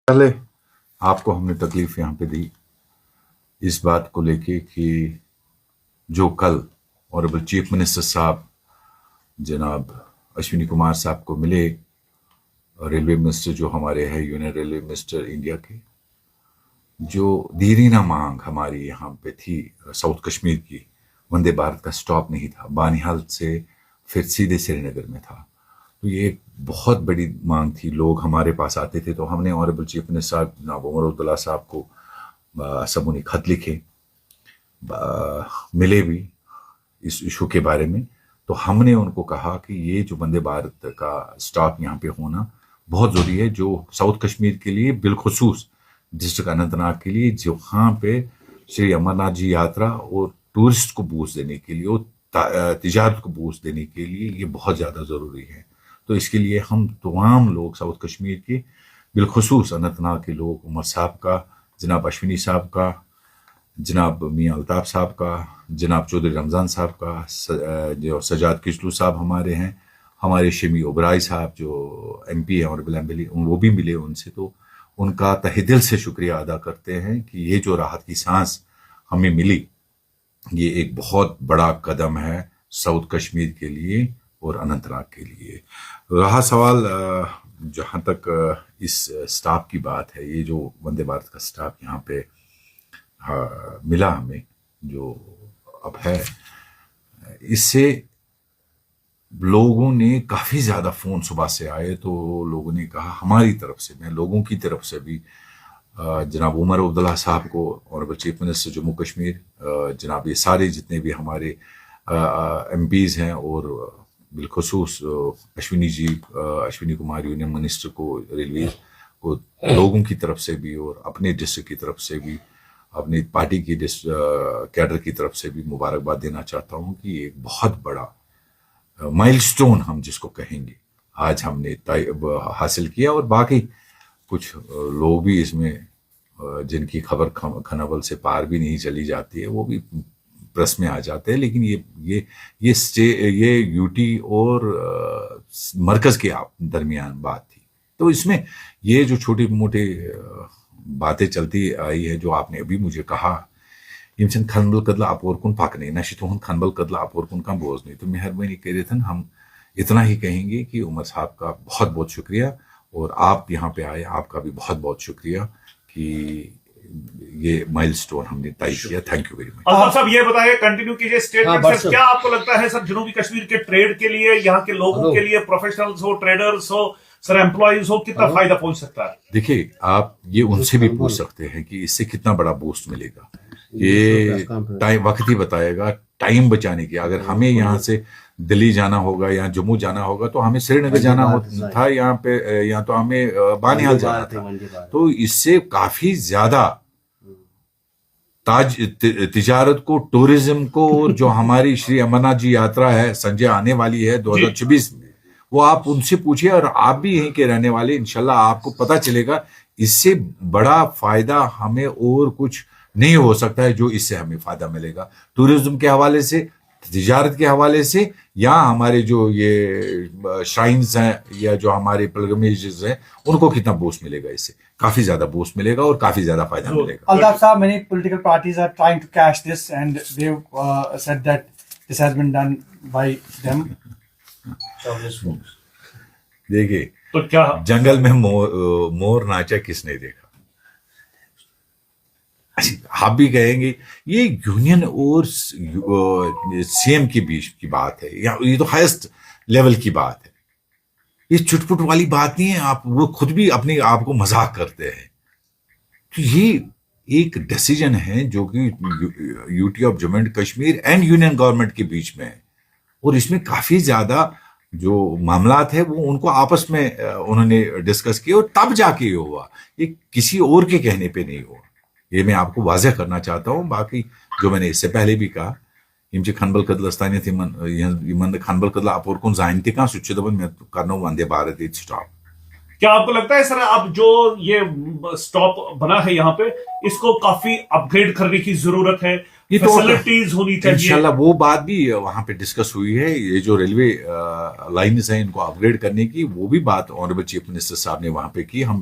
پہلے آپ کو ہم نے تکلیف یہاں پہ دی اس بات کو لے کے کہ جو کل آنریبل چیف منسٹر صاحب جناب اشونی کمار صاحب کو ملے، ریلوے منسٹر جو ہمارے ہیں، یونین ریلوے منسٹر انڈیا کے، جو دیرینہ مانگ ہماری یہاں پہ تھی ساؤتھ کشمیر کی، وندے بھارت کا سٹاپ نہیں تھا، بانیہال سے پھر سیدھے سری نگر میں تھا، تو یہ ایک بہت بڑی مانگ تھی۔ لوگ ہمارے پاس آتے تھے تو ہم نے آنریبل چیف منسٹر صاحب جناب عمر عبداللہ صاحب کو سبوں نے خط لکھے، ملے بھی اس ایشو کے بارے میں، تو ہم نے ان کو کہا کہ یہ جو وندے بھارت کا سٹاپ یہاں پہ ہونا بہت ضروری ہے، جو ساؤتھ کشمیر کے لیے بالخصوص ڈسٹرکٹ اننت ناگ کے لیے، جہاں پہ شری امرناتھ جی یاترا اور ٹورسٹ کو بوسٹ دینے کے لیے اور تجارت کو بوسٹ دینے کے لیے یہ بہت زیادہ ضروری ہے۔ تو اس کے لیے ہم تمام لوگ ساؤتھ کشمیر کے، بالخصوص اننت ناگ کے لوگ، عمر صاحب کا، جناب اشونی صاحب کا، جناب میاں الطاف صاحب کا، جناب چودھری رمضان صاحب کا، جو سجاد کچلو صاحب ہمارے ہیں، ہمارے شمی اوبرائی صاحب جو ایم پی ہیں آنریبل ایم ایل اے، وہ بھی ملے ان سے، تو ان کا تہ دل سے شکریہ ادا کرتے ہیں کہ یہ جو راحت کی سانس ہمیں ملی، یہ ایک بہت بڑا قدم ہے ساؤتھ کشمیر کے لیے اور اننت ناگ کے لیے۔ رہا سوال جہاں تک اس سٹاپ کی بات ہے، یہ جو وندے بھارت کا سٹاپ یہاں پہ ملا ہمیں، جو اب ہے، اس سے لوگوں نے کافی زیادہ فون صبح سے آئے، تو لوگوں نے کہا ہماری طرف سے، میں لوگوں کی طرف سے بھی جناب عمر عبداللہ صاحب کو، honourable chief minister Jammu Kashmir, جناب یہ سارے جتنے بھی ہمارے ایم پیز ہیں، اور بالخصوص اشونی جی، اشونی کمار یونین منسٹر کو، ریلوے کو، لوگوں کی طرف سے بھی اور اپنے ڈسٹرکٹ کی طرف سے بھی، اپنی پارٹی کی کیڈر کی طرف سے بھی مبارکباد دینا چاہتا ہوں کہ یہ ایک بہت بڑا مائل سٹون ہم جس کو کہیں گے آج ہم نے حاصل کیا، اور باقی کچھ لوگ بھی اس میں جن کی خبر کھنبل سے پار بھی نہیں چلی جاتی ہے، وہ بھی پریس میں آ جاتے ہیں، لیکن یہ یو ٹی اور مرکز کے درمیان بات تھی، تو اس میں یہ جو چھوٹی موٹی باتیں چلتی آئی ہے، جو آپ نے ابھی مجھے کہا، یم چھن کھنبل کدلہ اپور کن پکنے نہ تہد کھنبل کدلہ اپور کن کم بوزن، تو مہربانی کرت ہم اتنا ہی کہیں گے کہ عمر صاحب کا بہت بہت شکریہ، اور آپ یہاں پہ آئے، آپ کا بھی بہت بہت شکریہ کہ یہ مائل سٹون ہم نے طے کیا۔ Thank you very much. Altaf صاحب یہ بتائیے، کنٹینیو کیجیے اسٹیٹمنٹ سر، کیا آپ کو لگتا ہے سر جنوبی کشمیر کے ٹریڈ کے لیے، یہاں کے لوگوں کے لیے، professionals who, traders who, sir employees who, کتنا فائدہ پہنچ سکتا ہے؟ دیکھیے، آپ یہ ان سے بھی پوچھ سکتے ہیں کہ اس سے کتنا بڑا بوسٹ ملے گا، یہ وقت ہی بتائے گا، ٹائم بچانے کی۔ اگر ہمیں یہاں سے دلی جانا ہوگا یا جموں جانا ہوگا تو ہمیں سری نگر جانا تھا، یہاں پہ یا تو ہمیں بانیہال جانا تھا، تو اس سے کافی زیادہ تجارت کو، ٹورزم کو، اور جو ہماری شری امرناتھ جی یاترا ہے سنجے آنے والی ہے 2026 میں، وہ آپ ان سے پوچھیں، اور آپ بھی یہیں کے رہنے والے، انشاءاللہ آپ کو پتہ چلے گا اس سے بڑا فائدہ ہمیں اور کچھ نہیں ہو سکتا ہے جو اس سے ہمیں فائدہ ملے گا، ٹورزم کے حوالے سے، تجارت کے حوالے سے، یا ہمارے جو یہ شرائنز ہیں یا جو ہمارے پلگریمیجز ہیں ان کو کتنا بوسٹ ملے گا، اس سے کافی زیادہ بوسٹ ملے گا اور کافی زیادہ فائدہ ملے گا۔ الطاف صاحب, many political parties are trying to cash this and they've said that this has been done by them. دیکھیے، تو کیا جنگل میں مور ناچا کس نے دیکھا؟ آپ بھی کہیں گے یہ یونین اور سی ایم کے بیچ کی بات ہے، یہ تو ہائیسٹ لیول کی بات ہے، یہ چٹ پٹ والی بات نہیں ہے، آپ وہ خود بھی اپنے آپ کو مذاق کرتے ہیں۔ تو یہ ایک ڈیسیجن ہے جو کہ U T of Jammu and Kashmir and union government کے بیچ میں ہے، اور اس میں کافی زیادہ جو معاملات ہیں وہ ان کو آپس میں انہوں نے ڈسکس کیے، اور تب جا کے یہ ہوا، یہ کسی اور کے کہنے پہ نہیں ہوا، یہ میں آپ کو واضح کرنا چاہتا ہوں۔ باقی جو میں نے اس سے پہلے بھی کہا، یم کھنبل کدل استانیت یمن کھنبل کدل اپور کن زان تہ کھانا سہ دپان میں کرنو وندے بھارت یہ سٹاپ۔ کیا آپ کو لگتا ہے سر اب جو یہ سٹاپ بنا ہے یہاں پہ، اس کو کافی اپ گریڈ کرنے کی ضرورت ہے، فیسلٹیز ہونی چاہیے؟ انشاءاللہ وہ بات بھی وہاں پہ ڈسکس ہوئی ہے، یہ جو ریلوے لائنز ہیں ان کو اپ گریڈ کرنے کی، وہ بھی بات آنریبل چیف منسٹر صاحب نے وہاں پہ کی، ہم